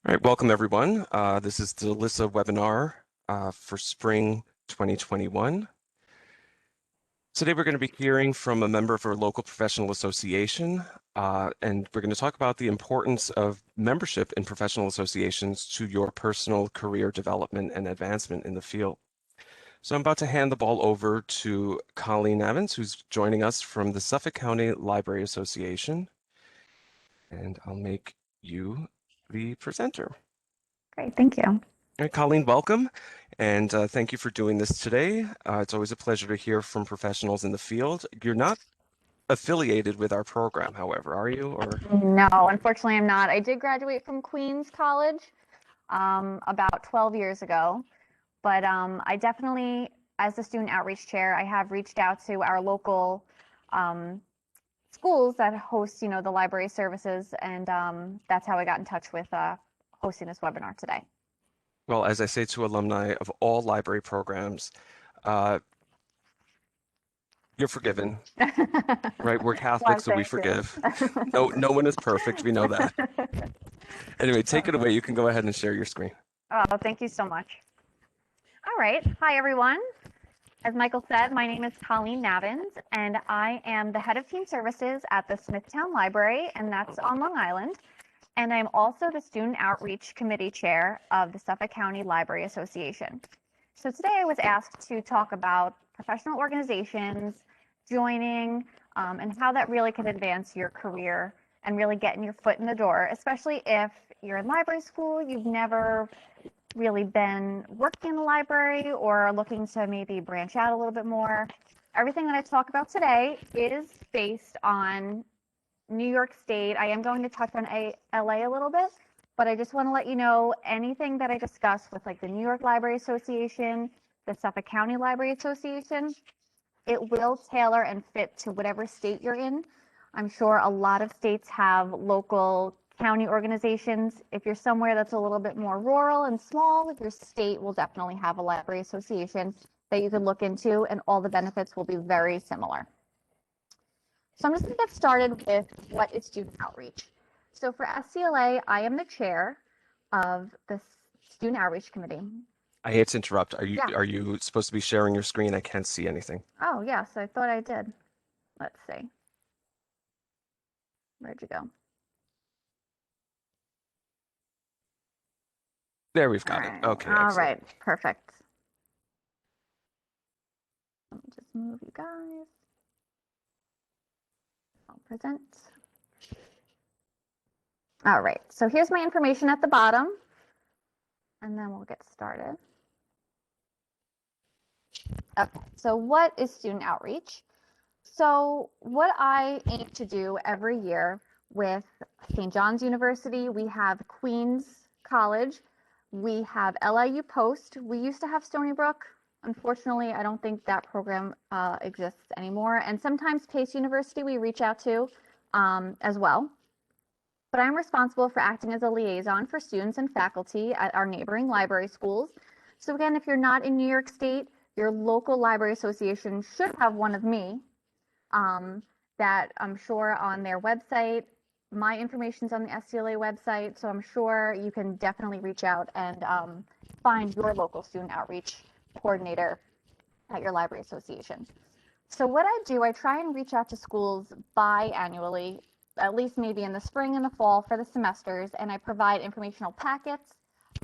All right, welcome everyone. This is the LISA webinar for spring 2021. Today we're going to be hearing from a member of our local professional association, and we're going to talk about the importance of membership in professional associations to your personal career development and advancement in the field. So I'm about to hand the ball over to Colleen Evans, who's joining us from the Suffolk County Library Association, and I'll make you the presenter. Great, thank you. All right, Colleen, welcome, and thank you for doing this today. It's always a pleasure to hear from professionals in the field. You're not affiliated with our program, however, are you? Or No, unfortunately, I'm not. I did graduate from Queens College about 12 years ago, but I definitely, as the student outreach chair, I have reached out to our local schools that host, the library services, and that's how I got in touch with hosting this webinar today. well, as I say to alumni of all library programs, you're forgiven, right? We're Catholic, so we forgive. No one is perfect. We know that. Anyway, take it away. You can go ahead and share your screen. Oh, thank you so much. All right. Hi, everyone. As Michael said, my name is Colleen Navins, and I am the head of team services at the Smithtown Library, and that's on Long Island. And I'm also the student outreach committee chair of the Suffolk County Library Association. So today I was asked to talk about professional organizations, joining, and how that really can advance your career and really getting your foot in the door, especially if you're in library school, you've never really been working in the library or looking to maybe branch out a little bit more. Everything that I talk about today is based on New York State. I am going to touch on LA a little bit, but I just want to let you know anything that I discuss with like the New York Library Association, the Suffolk County Library Association, it will tailor and fit to whatever state you're in. I'm sure a lot of states have local county organizations. If you're somewhere that's a little bit more rural and small, your state will definitely have a library association that you can look into, and all the benefits will be very similar. So I'm just going to get started with what is student outreach. So for SCLA, I am the chair of the student outreach committee. I hate to interrupt. Are Yeah. you supposed to be sharing your screen? I can't see anything. Oh, yes, I thought I did. Let's see. Where'd you go? There, we've got it. Okay, All excellent. right, perfect. Let me just move you guys. I'll present. All right, so here's my information at the bottom, and then we'll get started. Okay, so what is student outreach? So what I aim to do every year with St. John's University, we have Queens College, we have LIU Post, we used to have Stony Brook. Unfortunately, I don't think that program exists anymore. And sometimes Pace University we reach out to as well. But I'm responsible for acting as a liaison for students and faculty at our neighboring library schools. So again, if you're not in New York State, your local library association should have one of me that I'm sure on their website. My information's on the SCLA website, so I'm sure you can definitely reach out and find your local student outreach coordinator at your library association. So what I do, I try and reach out to schools biannually, at least maybe in the spring and the fall for the semesters, and I provide informational packets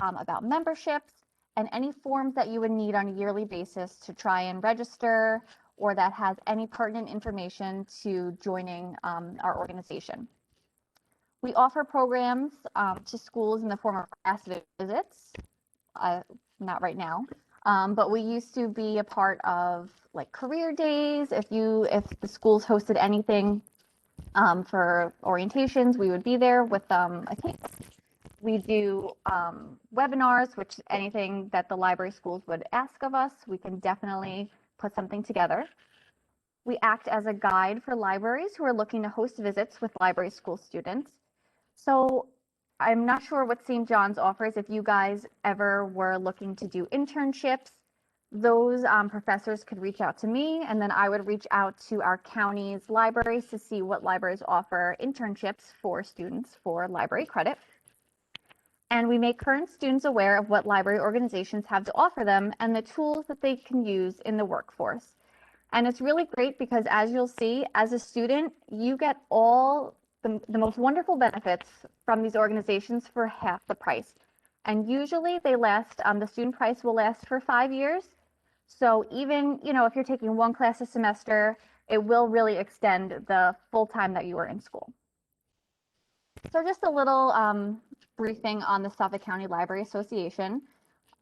about memberships and any forms that you would need on a yearly basis to try and register or that has any pertinent information to joining our organization. We offer programs to schools in the form of class visits, not right now, but we used to be a part of like career days. If the schools hosted anything for orientations, we would be there with them. I think we do webinars, which anything that the library schools would ask of us, we can definitely put something together. We act as a guide for libraries who are looking to host visits with library school students. So I'm not sure what St. John's offers. If you guys ever were looking to do internships, those professors could reach out to me, and then I would reach out to our county's libraries to see what libraries offer internships for students for library credit. And we make current students aware of what library organizations have to offer them and the tools that they can use in the workforce. And it's really great because, as you'll see, as a student, you get all the most wonderful benefits from these organizations for half the price. And usually they last, the student price will last for 5 years. So even, if you're taking one class a semester, it will really extend the full time that you are in school. So just a little briefing on the Suffolk County Library Association.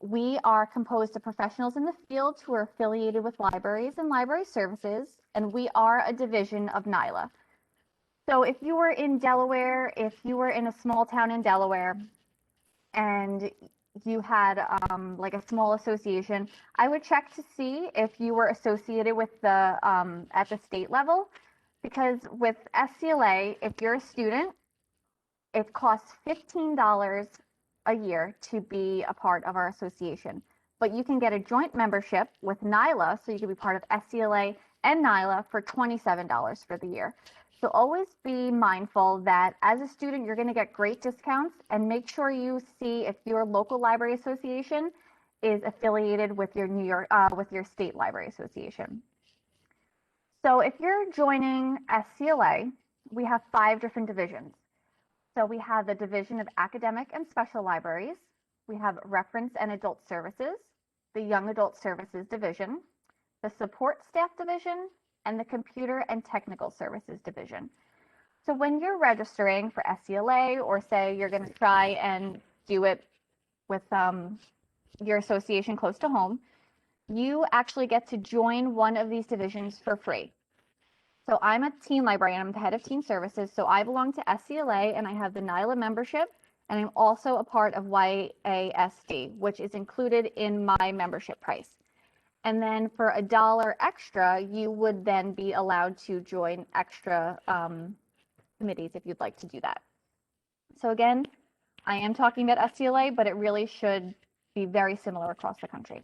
We are composed of professionals in the field who are affiliated with libraries and library services, and we are a division of NYLA. So if you were in Delaware, if you were in a small town in Delaware, and you had like a small association, I would check to see if you were associated with the at the state level, because with SCLA, if you're a student, it costs $15 a year to be a part of our association. But you can get a joint membership with NYLA, so you can be part of SCLA and NYLA for $27 for the year. So always be mindful that as a student, you're going to get great discounts, and make sure you see if your local library association is affiliated with your with your state library association. So if you're joining SCLA, we have 5 different divisions. So we have the Division of Academic and Special Libraries. We have Reference and Adult Services, the Young Adult Services Division, the Support Staff Division, and the Computer and Technical Services Division. So when you're registering for SCLA, or say you're going to try and do it with your association close to home, you actually get to join one of these divisions for free. So I'm a teen librarian. I'm the head of teen services. So I belong to SCLA, and I have the NYLA membership, and I'm also a part of YASD, which is included in my membership price. And then for $1 extra, you would then be allowed to join extra committees if you'd like to do that. So again, I am talking about SCLA, but it really should be very similar across the country.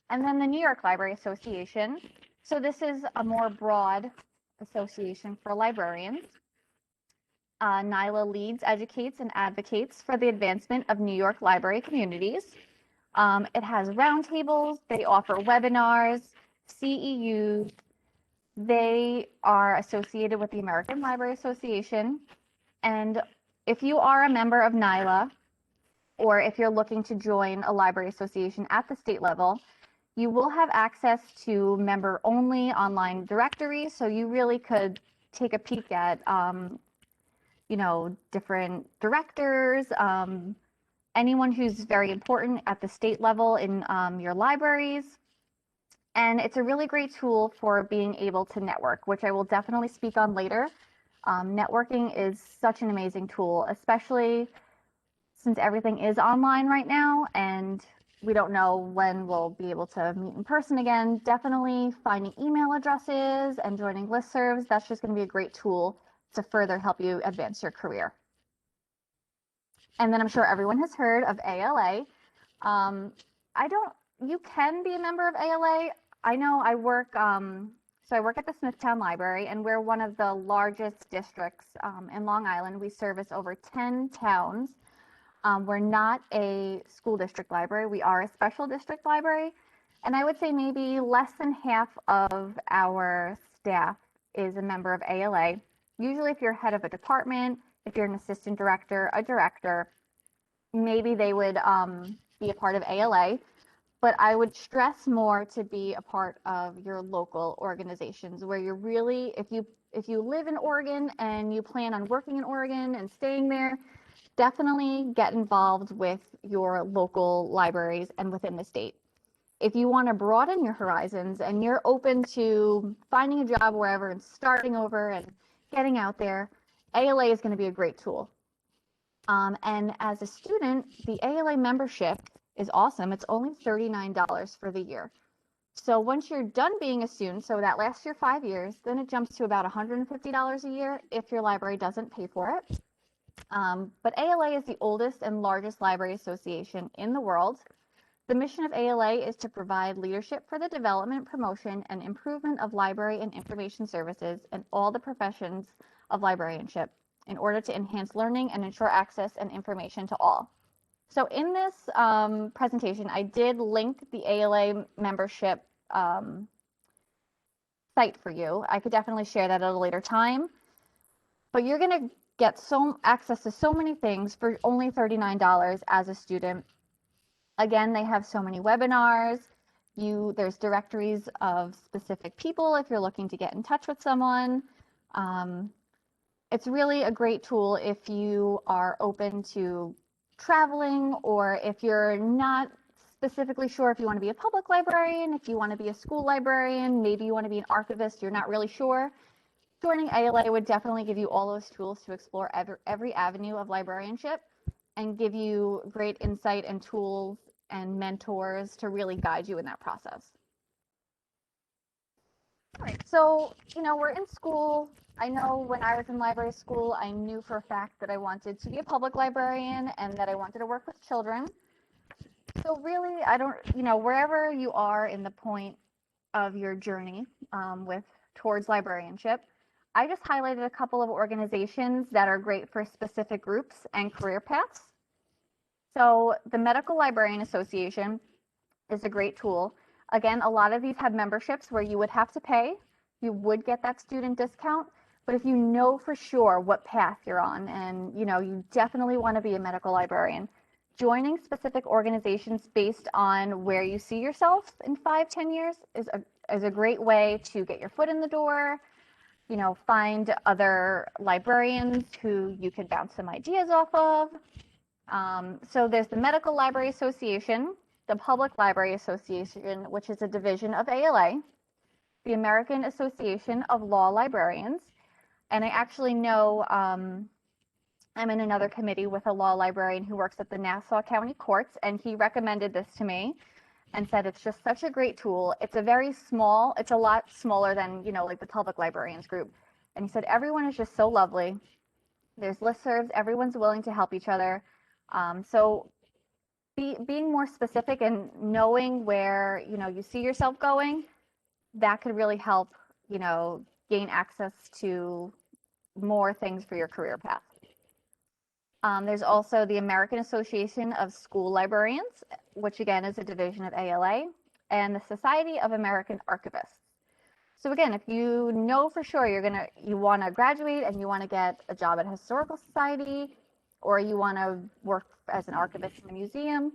And then the New York Library Association. So this is a more broad association for librarians. NYLA leads, educates, and advocates for the advancement of New York library communities. It has roundtables. They offer webinars, CEUs. They are associated with the American Library Association. And if you are a member of NYLA, or if you're looking to join a library association at the state level, you will have access to member-only online directories, so you really could take a peek at, different directors, anyone who's very important at the state level in your libraries. And it's a really great tool for being able to network, which I will definitely speak on later. Networking is such an amazing tool, especially since everything is online right now, and we don't know when we'll be able to meet in person again. Definitely finding email addresses and joining listservs, that's just going to be a great tool to further help you advance your career. And then I'm sure everyone has heard of ALA. You can be a member of ALA. I know I work, so I work at the Smithtown Library, and we're one of the largest districts in Long Island. We service over 10 towns. We're not a school district library. We are a special district library. And I would say maybe less than half of our staff is a member of ALA. Usually if you're head of a department, if you're an assistant director, a director, maybe they would be a part of ALA. But I would stress more to be a part of your local organizations, where you're really, if you live in Oregon and you plan on working in Oregon and staying there, definitely get involved with your local libraries and within the state. If you want to broaden your horizons and you're open to finding a job wherever and starting over and getting out there, ALA is going to be a great tool. And as a student, the ALA membership is awesome. It's only $39 for the year. So once you're done being a student, so that lasts your 5 years, then it jumps to about $150 a year if your library doesn't pay for it. But ALA is the oldest and largest library association in the world. The mission of ALA is to provide leadership for the development, promotion, and improvement of library and information services in all the professions of librarianship. in order to enhance learning and ensure access and information to all. So in this presentation, I did link the ALA membership site for you. I could definitely share that at a later time. But you're going to get access to so many things for only $39 as a student. Again, they have so many webinars. There's directories of specific people if you're looking to get in touch with someone. It's really a great tool if you are open to traveling, or if you're not specifically sure if you want to be a public librarian, if you want to be a school librarian, maybe you want to be an archivist, you're not really sure. Joining ALA would definitely give you all those tools to explore every avenue of librarianship and give you great insight and tools and mentors to really guide you in that process. All right, so, we're in school. I know when I was in library school, I knew for a fact that I wanted to be a public librarian and that I wanted to work with children. So really, wherever you are in the point of your journey towards librarianship, I just highlighted a couple of organizations that are great for specific groups and career paths. So the Medical Librarian Association is a great tool. Again, a lot of these have memberships where you would have to pay. You would get that student discount. But if you know for sure what path you're on and you definitely want to be a medical librarian, joining specific organizations based on where you see yourself in 5-10 years is a great way to get your foot in the door, find other librarians who you can bounce some ideas off of. So there's the Medical Library Association, the Public Library Association, which is a division of ALA, the American Association of Law Librarians, and I actually know I'm in another committee with a law librarian who works at the Nassau County Courts, and he recommended this to me and said it's just such a great tool. It's a lot smaller than, like the Public Librarians group. And he said everyone is just so lovely. There's listservs, everyone's willing to help each other. So being more specific and knowing where, you see yourself going, that could really help, gain access to more things for your career path. There's also the American Association of School Librarians, which again is a division of ALA, and the Society of American Archivists. So again, if you know for sure you want to graduate and you want to get a job at a historical society, or you want to work as an archivist in a museum,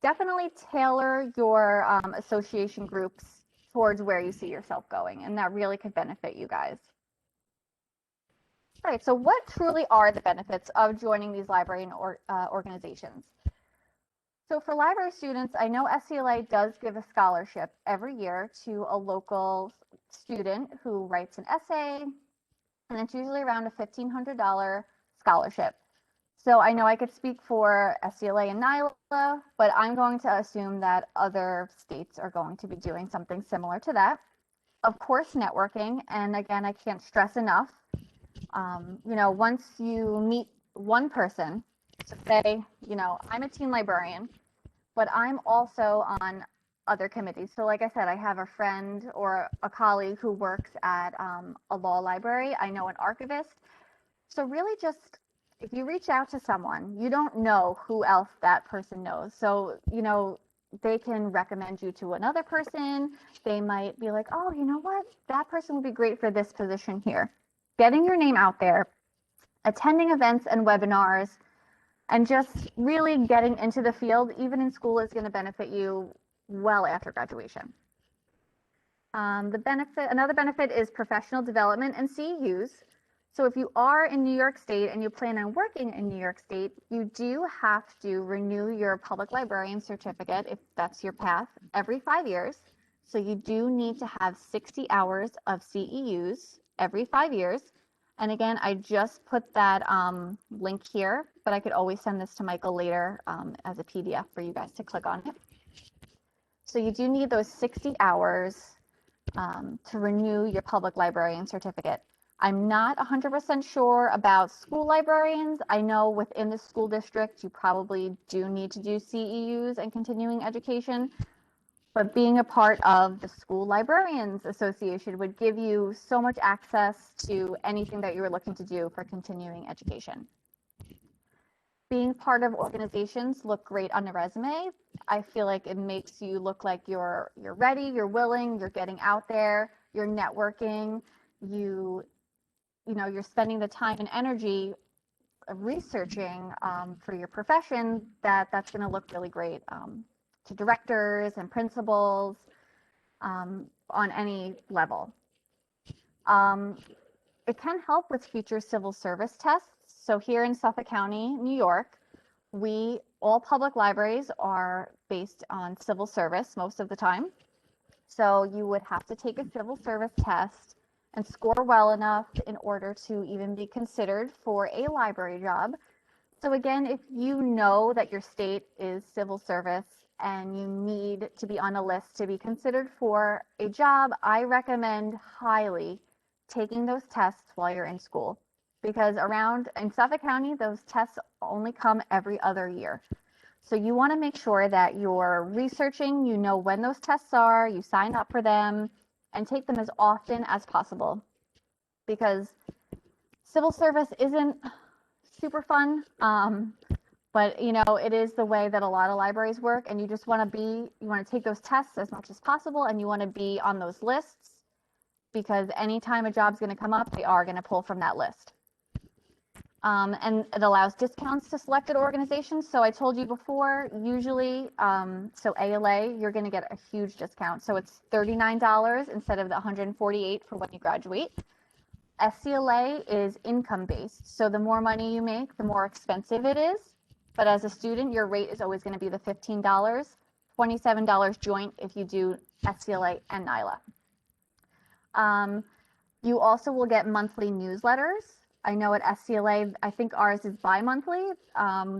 definitely tailor your association groups towards where you see yourself going, and that really could benefit you guys. All right, so what truly are the benefits of joining these library organizations? So for library students, I know SCLA does give a scholarship every year to a local student who writes an essay, and it's usually around a $1,500 scholarship. So I know I could speak for SCLA and NYLA, but I'm going to assume that other states are going to be doing something similar to that. Of course, networking, and again, I can't stress enough, once you meet one person, so say, I'm a teen librarian, but I'm also on other committees. So like I said, I have a friend or a colleague who works at a law library. I know an archivist. So really just, if you reach out to someone, you don't know who else that person knows. So, they can recommend you to another person. They might be like, oh, you know what? That person would be great for this position here. Getting your name out there, attending events and webinars, and just really getting into the field, even in school, is going to benefit you well after graduation. Another benefit is professional development and CEUs. So if you are in New York State and you plan on working in New York State, you do have to renew your public librarian certificate, if that's your path, every 5 years. So you do need to have 60 hours of CEUs every 5 years. And again, I just put that link here, but I could always send this to Michael later as a PDF for you guys to click on it. So you do need those 60 hours to renew your public librarian certificate. I'm not 100% sure about school librarians. I know within the school district, you probably do need to do CEUs and continuing education. but being a part of the School Librarians Association would give you so much access to anything that you were looking to do for continuing education. Being part of organizations look great on a resume. I feel like it makes you look like you're ready, you're willing, you're getting out there, you're networking, you know, you're spending the time and energy researching for your profession. That's going to look really great to directors and principals on any level. It can help with future civil service tests. So here in Suffolk County, New York, all public libraries are based on civil service most of the time. So you would have to take a civil service test and score well enough in order to even be considered for a library job. So again, if you know that your state is civil service and you need to be on a list to be considered for a job, I recommend highly taking those tests while you're in school, because in Suffolk County, those tests only come every other year. So you want to make sure that you're researching, you know when those tests are, you sign up for them, and take them as often as possible, because civil service isn't super fun, but you know, it is the way that a lot of libraries work, and you just want to take those tests as much as possible, and you want to be on those lists, because anytime a job's going to come up, they are going to pull from that list. And it allows discounts to selected organizations. So I told you before, usually, so ALA, you're going to get a huge discount. So it's $39 instead of the $148 for when you graduate. SCLA is income-based. So the more money you make, the more expensive it is. But as a student, your rate is always going to be the $15, $27 joint if you do SCLA and NILA. You also will get monthly newsletters. I know at SCLA, I think ours is bi-monthly.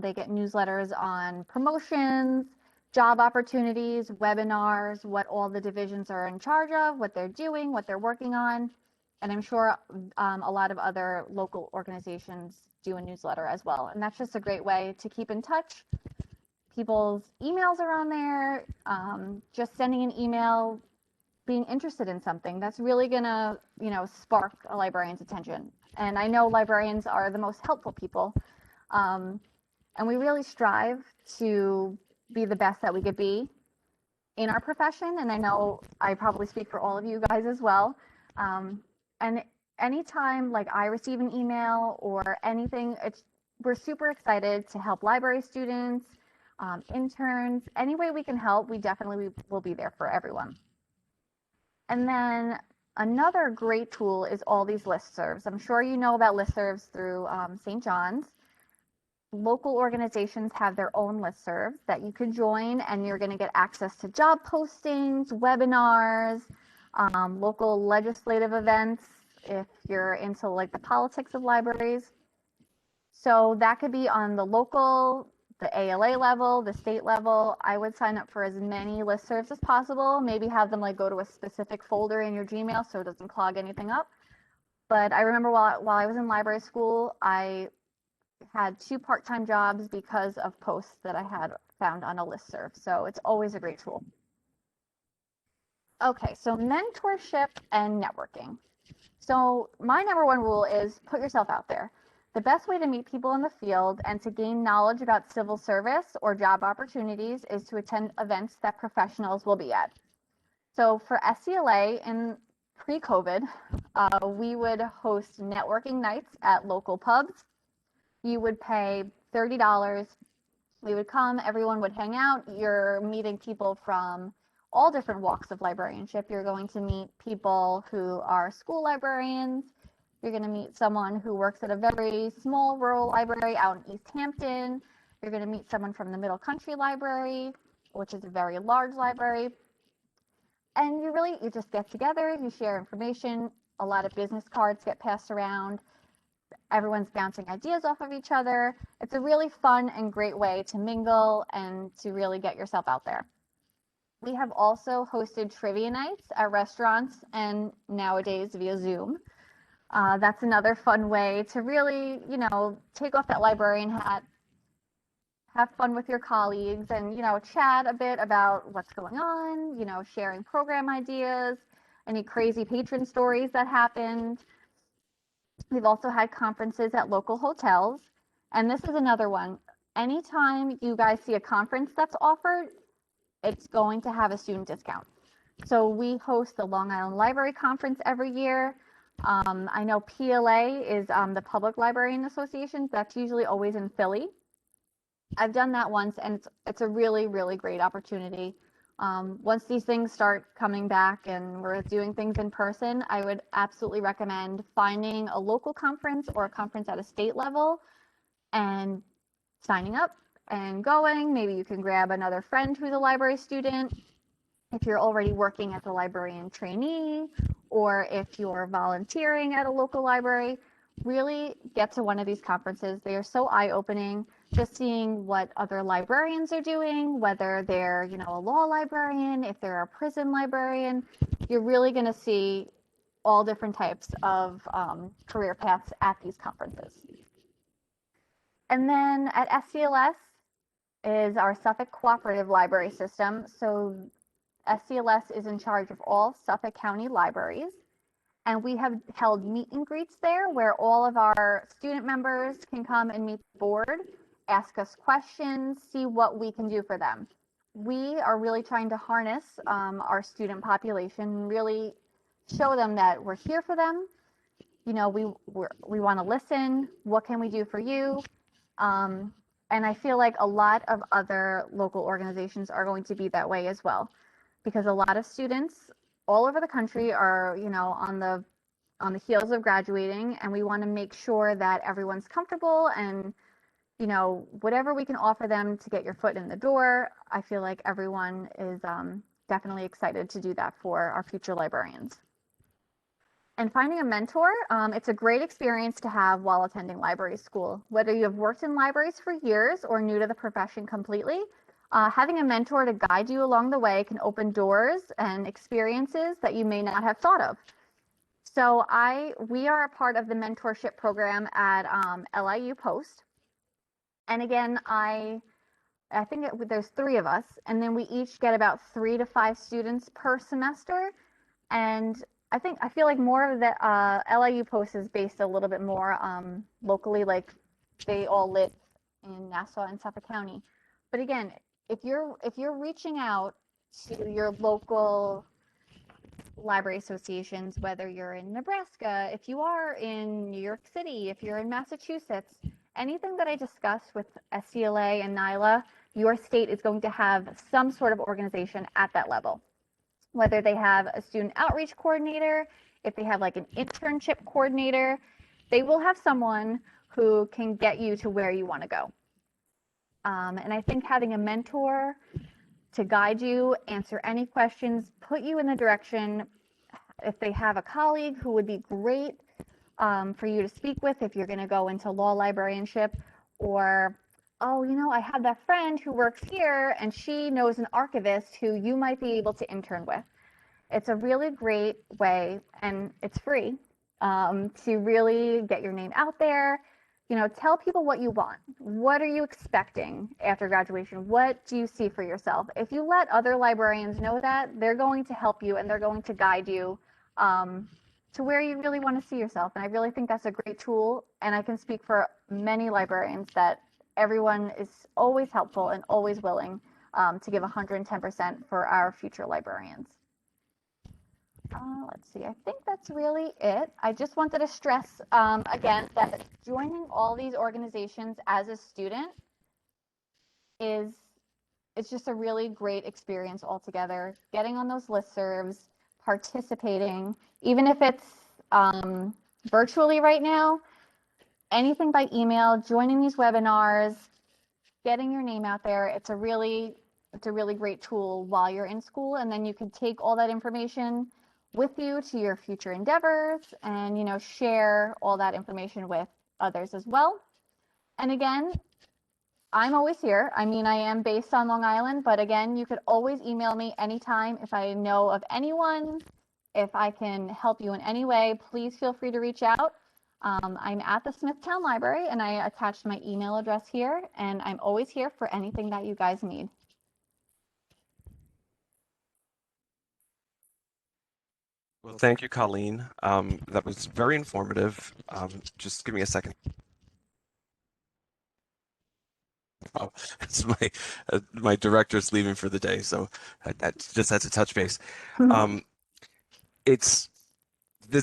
They get newsletters on promotions, job opportunities, webinars, what all the divisions are in charge of, what they're doing, what they're working on. And I'm sure a lot of other local organizations do a newsletter as well. And that's just a great way to keep in touch. People's emails are on there. Just sending an email, being interested in something, that's really gonna, you know, spark a librarian's attention. And I know librarians are the most helpful people. And we really strive to be the best that we could be in our profession. And I know I probably speak for all of you guys as well. And anytime like I receive an email or anything, we're super excited to help library students, interns, any way we can help, we definitely will be there for everyone. And then another great tool is all these listservs. I'm sure you know about listservs through St. John's. Local organizations have their own listservs that you can join, and you're going to get access to job postings, webinars, local legislative events, if you're into like the politics of libraries. So that could be on the local, the ALA level, the state level. I would sign up for as many listservs as possible, maybe have them like go to a specific folder in your Gmail so it doesn't clog anything up. But I remember while I was in library school, I had 2 part-time jobs because of posts that I had found on a listserv. So it's always a great tool. Okay, so mentorship and networking. So my number one rule is put yourself out there. The best way to meet people in the field and to gain knowledge about civil service or job opportunities is to attend events that professionals will be at. So for SCLA in pre-COVID, we would host networking nights at local pubs. You would pay $30. We would come, everyone would hang out. You're meeting people from all different walks of librarianship. You're going to meet people who are school librarians. You're going to meet someone who works at a very small rural library out in East Hampton. You're going to meet someone from the Middle Country Library, which is a very large library. And you just get together, you share information. A lot of business cards get passed around. Everyone's bouncing ideas off of each other. It's a really fun and great way to mingle and to really get yourself out there. We have also hosted trivia nights at restaurants and nowadays via Zoom. That's another fun way to really, you know, take off that librarian hat, have fun with your colleagues and, chat a bit about what's going on, sharing program ideas, any crazy patron stories that happened. We've also had conferences at local hotels. And this is another one. Anytime you guys see a conference that's offered, it's going to have a student discount. So we host the Long Island Library Conference every year. I know PLA is the Public Librarian Association. That's usually always in Philly. I've done that once, and it's a really, really great opportunity. Once these things start coming back and we're doing things in person, I would absolutely recommend finding a local conference or a conference at a state level and signing up and going. Maybe you can grab another friend who's a library student. If you're already working as a librarian trainee, or if you're volunteering at a local library, really get to one of these conferences. They are so eye-opening. Just seeing what other librarians are doing, whether they're, a law librarian, if they're a prison librarian, you're really going to see all different types of career paths at these conferences. And then at SCLS is our Suffolk Cooperative Library System. So SCLS is in charge of all Suffolk County libraries. And we have held meet and greets there where all of our student members can come and meet the board, ask us questions, see what we can do for them. We are really trying to harness our student population, really show them that we're here for them. We want to listen. What can we do for you? And I feel like a lot of other local organizations are going to be that way as well, because a lot of students all over the country are, on the heels of graduating, and we want to make sure that everyone's comfortable and, whatever we can offer them to get your foot in the door. I feel like everyone is definitely excited to do that for our future librarians. And finding a mentor, it's a great experience to have while attending library school. Whether you have worked in libraries for years or new to the profession completely, having a mentor to guide you along the way can open doors and experiences that you may not have thought of. So we are a part of the mentorship program at LIU Post. And again, I think there's 3 of us, and then we each get about 3 to 5 students per semester. And I feel like more of the LIU Post is based a little bit more locally, like they all live in Nassau and Suffolk County. But again, if you're reaching out to your local library associations, whether you're in Nebraska, if you are in New York City, if you're in Massachusetts, anything that I discussed with SCLA and NYLA, your state is going to have some sort of organization at that level. Whether they have a student outreach coordinator, if they have like an internship coordinator, they will have someone who can get you to where you want to go. And I think having a mentor to guide you, answer any questions, put you in the direction. If they have a colleague who would be great for you to speak with if you're going to go into law librarianship, or, oh, I have that friend who works here and she knows an archivist who you might be able to intern with. It's a really great way, and it's free, to really get your name out there. Tell people what you want. What are you expecting after graduation? What do you see for yourself? If you let other librarians know that, they're going to help you and they're going to guide you to where you really want to see yourself. And I really think that's a great tool. And I can speak for many librarians that everyone is always helpful and always willing to give 110% for our future librarians. Let's see, I think that's really it. I just wanted to stress again that joining all these organizations as a student it's just a really great experience altogether. Getting on those listservs, participating, even if it's virtually right now, anything by email, joining these webinars, getting your name out there. It's a really great tool while you're in school, and then you can take all that information with you to your future endeavors and share all that information with others as well. And again, I'm always here. I mean, I am based on Long Island, but again, you could always email me anytime if I know of anyone, if I can help you in any way. Please feel free to reach out. I'm at the Smithtown Library, and I attached my email address here, and I'm always here for anything that you guys need. Well, thank you, Colleen. That was very informative. Just give me a second. Oh, it's my director's leaving for the day, so I just had to touch base. Um, it's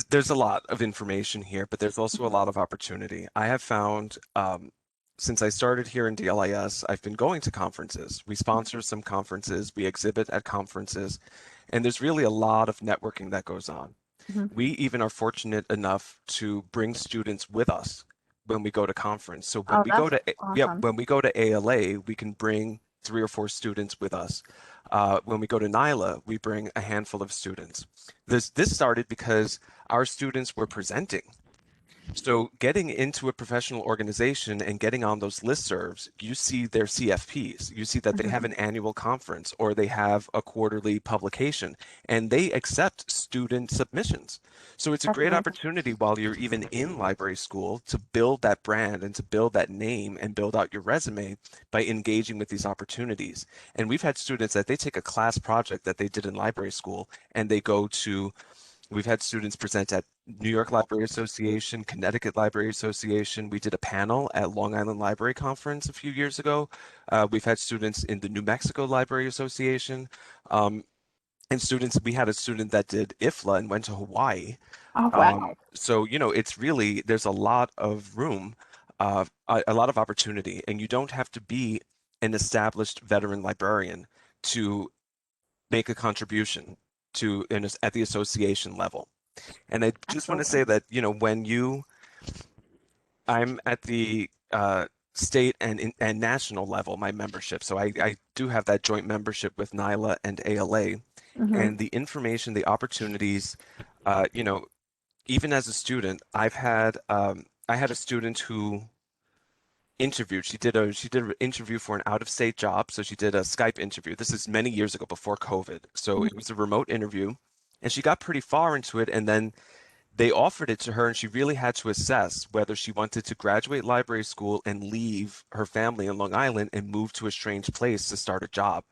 there's a lot of information here, but there's also a lot of opportunity. I have found since I started here in DLIS, I've been going to conferences. We sponsor some conferences, we exhibit at conferences, and there's really a lot of networking that goes on. Mhm. We even are fortunate enough to bring students with us when we go to conference. So when Oh, we go that's to awesome. when we go to ALA, we can bring 3 or 4 students with us. When we go to NYLA, we bring a handful of students. This started because our students were presenting. So getting into a professional organization and getting on those listservs, you see their CFPs, you see that they have Mhm. an annual conference or they have a quarterly publication and they accept student submissions. So it's a That's great amazing. opportunity while you're even in library school to build that brand and to build that name and build out your resume by engaging with these opportunities. And we've had students that they take a class project that they did in library school and they go to We've had students present at New York Library Association, Connecticut Library Association. We did a panel at Long Island Library Conference a few years ago. We've had students in the New Mexico Library Association. Um, and students, we had a student that did IFLA and went to Hawaii. Oh, wow. So, it's really, there's a lot of room, a lot of opportunity, and you don't have to be an established veteran librarian to make a contribution at the association level. And I just want to Absolutely. say that, I'm at the state and national level, my membership. So I do have that joint membership with NYLA and ALA. Hmm. And the information, the opportunities, uh, you know, even as a student, I had a student who interviewed. She did an interview for an out-of-state job. So she did a Skype interview. This is many years ago before COVID. So it was a remote interview, and she got pretty far into it, and then they offered it to her, and she really had to assess whether she wanted to graduate library school and leave her family in Long Island and move to a strange place to start a job.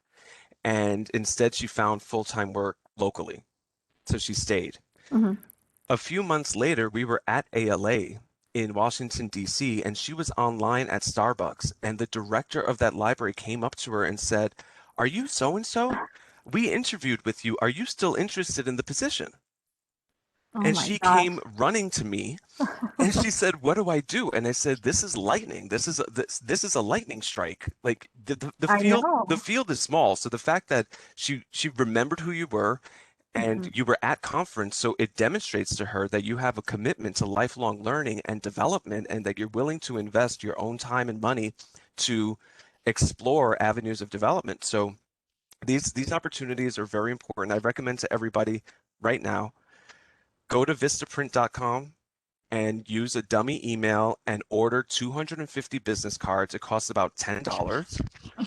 And instead, she found full-time work locally. So she stayed. Hmm. A few months later, we were at ALA in Washington, D.C., and she was online at Starbucks. And the director of that library came up to her and said, "Are you so and so? We interviewed with you. Are you still interested in the position?" Oh And my she gosh. came running to me and she said, "What do I do?" And I said, "This is lightning. This is a lightning strike. Like the I field know. is small. So the fact that she remembered who you were and Hmm. you were at conference, so it demonstrates to her that you have a commitment to lifelong learning and development and that you're willing to invest your own time and money to explore avenues of development. So these opportunities are very important. I recommend to everybody right now, go to vistaprint.com and use a dummy email and order 250 business cards. It costs about $10.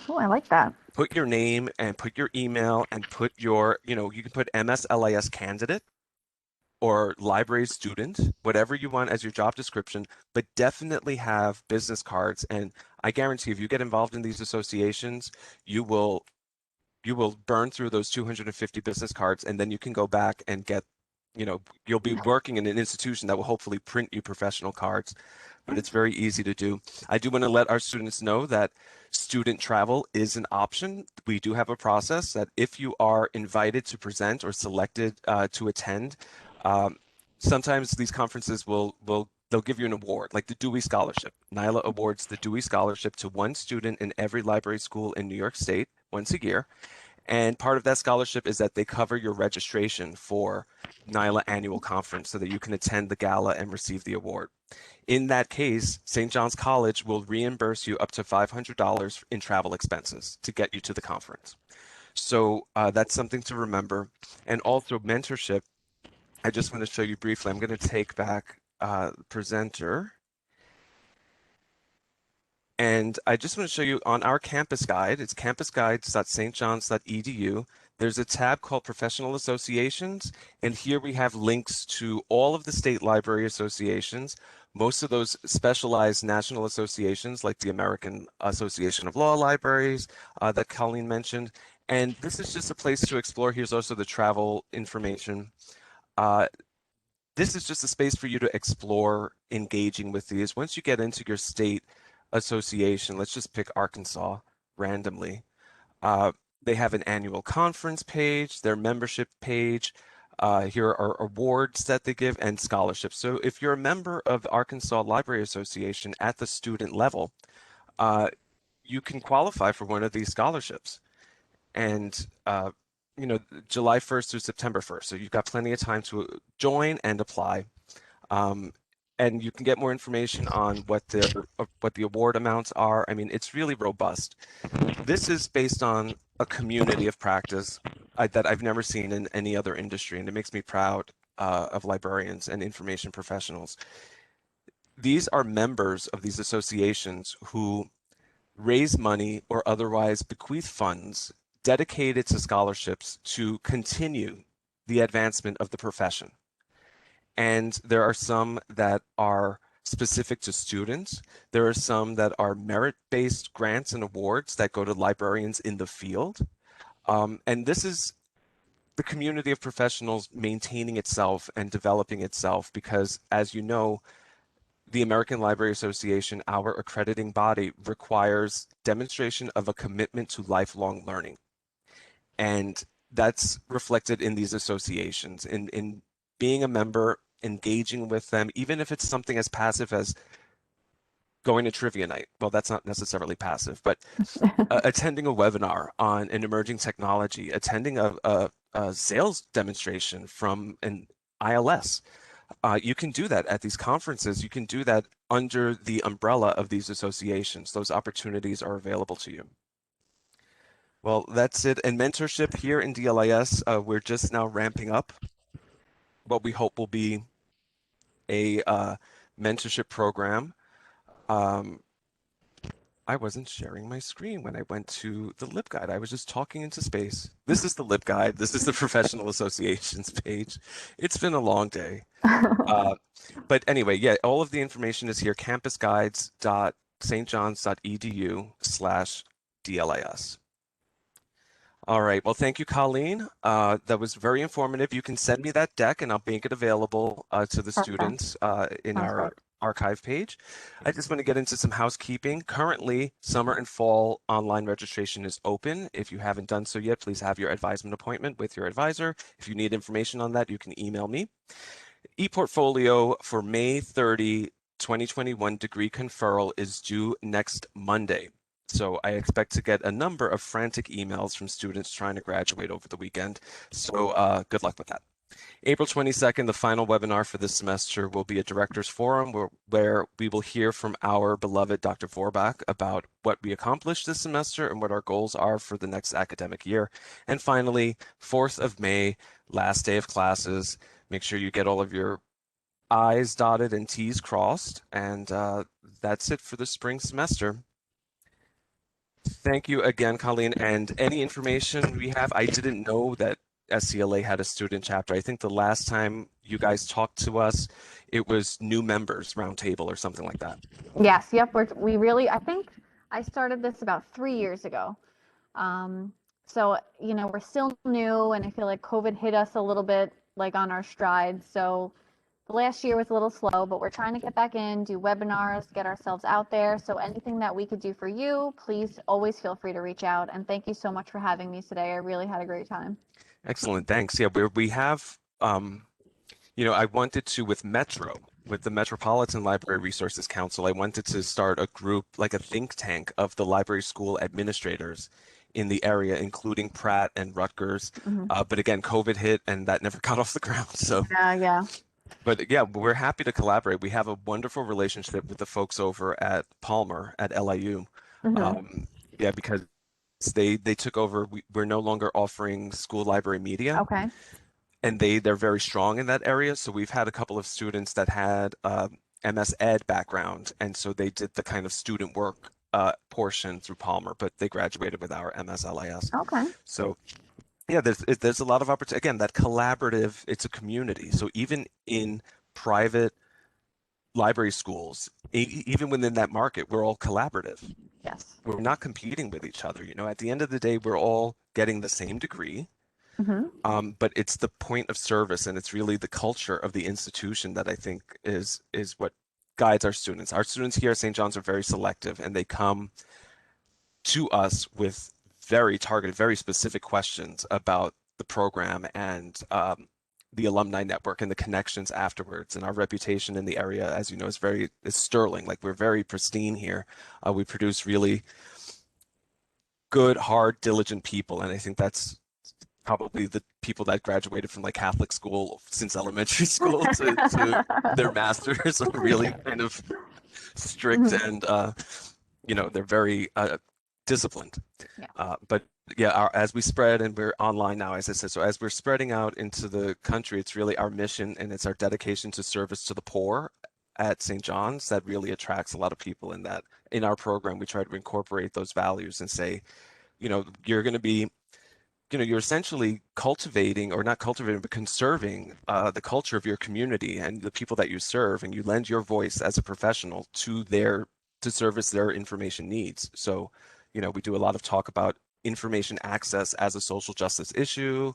Oh, I like that. Put your name and put your email and put your, you can put MSLIS candidate or library student, whatever you want as your job description, but definitely have business cards. And I guarantee if you get involved in these associations, you will burn through those 250 business cards and then you can go back and get, you'll be working in an institution that will hopefully print you professional cards, but it's very easy to do. I do want to let our students know that student travel is an option. We do have a process that if you are invited to present or selected to attend, um, sometimes these conferences they'll give you an award, like the Dewey Scholarship. NYLA awards the Dewey Scholarship to one student in every library school in New York State once a year. And part of that scholarship is that they cover your registration for NYLA annual conference so that you can attend the gala and receive the award. In that case, St. John's College will reimburse you up to $500 in travel expenses to get you to the conference. So that's something to remember. And also mentorship. I just want to show you briefly. I'm going to take back presenter. And I just want to show you on our campus guide, it's campusguides.stjohns.edu. There's a tab called Professional Associations, and here we have links to all of the state library associations. most of those specialized national associations, like the American Association of Law Libraries that Colleen mentioned. And this is just a place to explore. Here's also the travel information. Uh, this is just a space for you to explore engaging with these. Once you get into your state association, let's just pick Arkansas randomly. Uh, they have an annual conference page, their membership page. Here are awards that they give and scholarships. So if you're a member of the Arkansas Library Association at the student level, uh, you can qualify for one of these scholarships. And you know, July 1st through September 1st. So you've got plenty of time to join and apply. Um, and you can get more information on what the award amounts are. I mean, it's really robust. This is based on a community of practice that I've never seen in any other industry, and it makes me proud of librarians and information professionals. These are members of these associations who raise money or otherwise bequeath funds dedicated to scholarships to continue the advancement of the profession. And there are some that are specific to students. There are some that are merit-based grants and awards that go to librarians in the field. And this is the community of professionals maintaining itself and developing itself because, as you know, the American Library Association, our accrediting body, requires demonstration of a commitment to lifelong learning. And that's reflected in these associations, in being a member, engaging with them, even if it's something as passive as going to trivia night. Well, that's not necessarily passive, but attending a webinar on an emerging technology, attending a sales demonstration from an ILS. You can do that at these conferences. You can do that under the umbrella of these associations. Those opportunities are available to you. Well, that's it. And mentorship here in DLIS, we're just now ramping up what we hope will be a mentorship program. I wasn't sharing my screen when I went to the LibGuide. I was just talking into space. This is the LibGuide. This is the Professional Associations page. It's been a long day. But anyway, yeah, all of the information is here, campusguides.stjohns.edu/DLIS. All right, well, thank you, Colleen. That was very informative. You can send me that deck and I'll make it available to the students in our archive page. I just want to get into some housekeeping. Currently, summer and fall online registration is open. If you haven't done so yet, please have your advisement appointment with your advisor. If you need information on that, you can email me. ePortfolio for May 30, 2021 degree conferral is due next Monday. So I expect to get a number of frantic emails from students trying to graduate over the weekend. So good luck with that. April 22nd, the final webinar for this semester will be a director's forum where we will hear from our beloved Dr. Vorbach about what we accomplished this semester and what our goals are for the next academic year. And finally, 4th of May, last day of classes. Make sure you get all of your I's dotted and T's crossed. And that's it for the spring semester. Thank you again, Colleen. And any information we have, I didn't know that SCLA had a student chapter. I think the last time you guys talked to us, it was new members roundtable or something like that. Yes, yep. I think I started this about 3 years ago. So, you know, we're still new and I feel like COVID hit us a little bit like on our stride. So the last year was a little slow, but we're trying to get back in, do webinars, get ourselves out there. So anything that we could do for you, please always feel free to reach out. And thank you so much for having me today. I really had a great time. Excellent, thanks. Yeah, we have, you know, I wanted to, with the Metropolitan Library Resources Council, I wanted to start a group, like a think tank of the library school administrators in the area, including Pratt and Rutgers. But again, COVID hit and that never got off the ground. So yeah. But yeah, we're happy to collaborate. We have a wonderful relationship with the folks over at Palmer at LIU. Yeah, because they took over. We're no longer offering school library media, Okay. and they're very strong in that area. So we've had a couple of students that had MS Ed background, and so they did the kind of student work portion through Palmer, but they graduated with our MSLIS. Okay. So yeah, there's a lot of opportunity. Again, that collaborative, it's a community. So even in private library schools, even within that market, we're all collaborative. Yes. We're not competing with each other. At the end of the day, we're all getting the same degree. Hmm. But it's the point of service, and it's really the culture of the institution that I think is what guides our students. Our students here at St. John's are very selective, and they come to us with very targeted, very specific questions about the program and the alumni network and the connections afterwards. And our reputation in the area, as you know, is sterling. Like, we're very pristine here. We produce really good, hard, diligent people, and I think that's probably the people that graduated from like Catholic school since elementary school to their masters are really kind of strict Mhm. and they're very disciplined. Yeah. But yeah, as we spread, and we're online now, as I said, so as we're spreading out into the country, it's really our mission and it's our dedication to service to the poor at St. John's that really attracts a lot of people. In that, in our program, we try to incorporate those values and say, you're going to be you're essentially cultivating, or not cultivating, but conserving the culture of your community and the people that you serve, and you lend your voice as a professional to service their information needs. So, we do a lot of talk about information access as a social justice issue,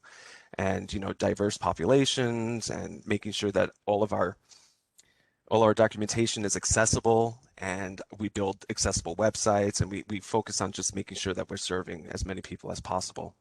and diverse populations, and making sure that all our documentation is accessible, and we build accessible websites, and we focus on just making sure that we're serving as many people as possible.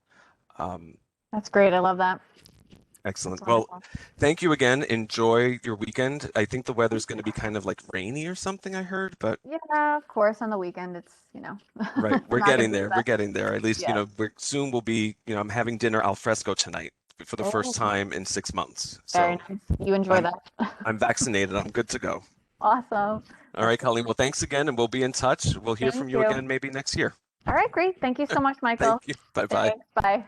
Um, That's great. I love that. That's Excellent. Well, wonderful. thank you again. Enjoy your weekend. I think the weather's going to be kind of like rainy or something, I heard, but Yeah, of course, on the weekend, it's, right, we're not gonna getting be the there. We're best. getting there. At least, Yes. we're soon we'll be, I'm having dinner al fresco tonight for the first Oh, time in 6 months. very So nice. You enjoy I'm that. I'm vaccinated. I'm good to go. Awesome. All That's right, great. Colleen. Well, thanks again, and we'll be in touch. We'll hear from Thank you you. again maybe next year. All right, great. Thank you so much, Thank Michael. you. Bye bye. Thanks. Bye.